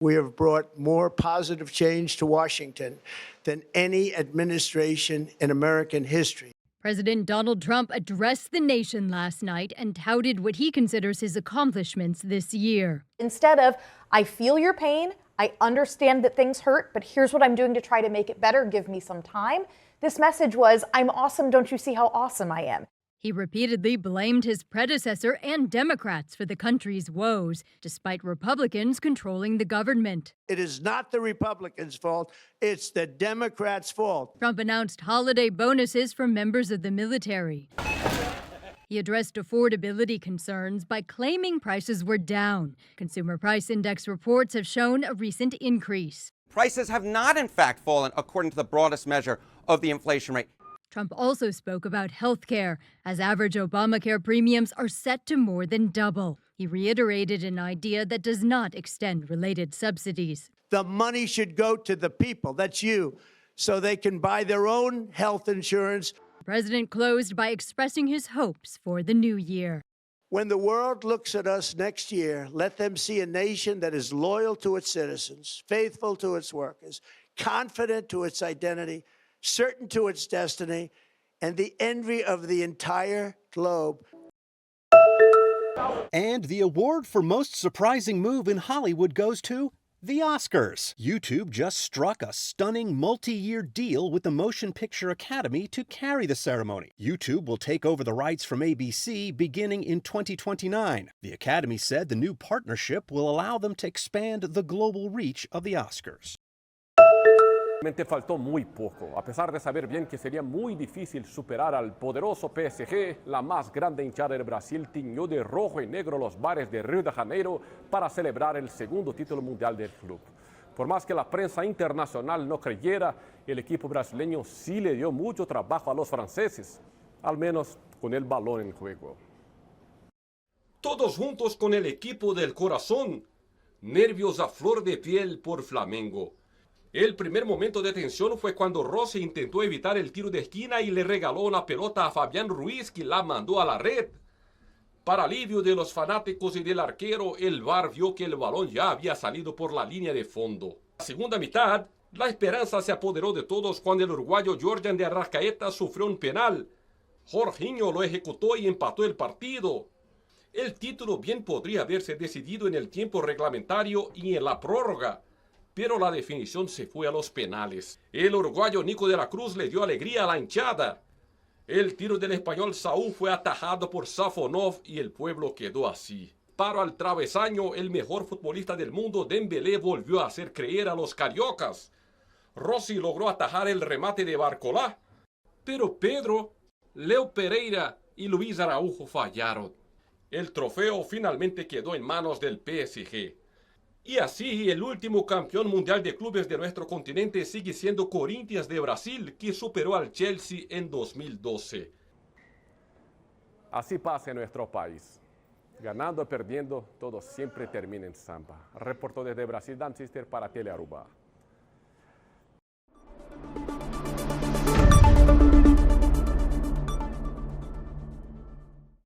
We have brought more positive change to Washington than any administration in American history. President Donald Trump addressed the nation last night and touted what he considers his accomplishments this year. Instead of, I feel your pain, I understand that things hurt, but here's what I'm doing to try to make it better, give me some time. This message was, I'm awesome, don't you see how awesome I am? He repeatedly blamed his predecessor and Democrats for the country's woes, despite Republicans controlling the government. It is not the Republicans' fault, it's the Democrats' fault. Trump announced holiday bonuses for members of the military. He addressed affordability concerns by claiming prices were down. Consumer Price Index reports have shown a recent increase. Prices have not, in fact, fallen according to the broadest measure of the inflation rate. Trump also spoke about health care, as average Obamacare premiums are set to more than double. He reiterated an idea that does not extend related subsidies. The money should go to the people, that's you, so they can buy their own health insurance. The president closed by expressing his hopes for the new year. When the world looks at us next year, let them see a nation that is loyal to its citizens, faithful to its workers, confident to its identity, certain to its destiny, and the envy of the entire globe. And the award for most surprising move in Hollywood goes to the Oscars. YouTube just struck a stunning multi-year deal with the Motion Picture Academy to carry the ceremony. YouTube will take over the rights from ABC beginning in 2029. The Academy said the new partnership will allow them to expand the global reach of the Oscars. Faltó muy poco, a pesar de saber bien que sería muy difícil superar al poderoso PSG, la más grande hinchada del Brasil tiñó de rojo y negro los bares de Río de Janeiro para celebrar el segundo título mundial del club. Por más que la prensa internacional no creyera, el equipo brasileño sí le dio mucho trabajo a los franceses, al menos con el balón en juego. Todos juntos con el equipo del corazón, nervios a flor de piel por Flamengo. El primer momento de tensión fue cuando Rossi intentó evitar el tiro de esquina y le regaló una pelota a Fabián Ruiz, que la mandó a la red. Para alivio de los fanáticos y del arquero, el VAR vio que el balón ya había salido por la línea de fondo. En la segunda mitad, la esperanza se apoderó de todos cuando el uruguayo Jordan de Arrascaeta sufrió un penal. Jorginho lo ejecutó y empató el partido. El título bien podría haberse decidido en el tiempo reglamentario y en la prórroga, pero la definición se fue a los penales. El uruguayo Nico de la Cruz le dio alegría a la hinchada. El tiro del español Saúl fue atajado por Safonov y el pueblo quedó así. Paro al travesaño, el mejor futbolista del mundo, Dembélé, volvió a hacer creer a los cariocas. Rossi logró atajar el remate de Barcolá, pero Pedro, Leo Pereira y Luis Araujo fallaron. El trofeo finalmente quedó en manos del PSG. Y así, el último campeón mundial de clubes de nuestro continente sigue siendo Corinthians de Brasil, que superó al Chelsea en 2012. Así pasa en nuestro país. Ganando o perdiendo, todo siempre termina en samba. Reportó desde Brasil, Dan Sister para Telearuba.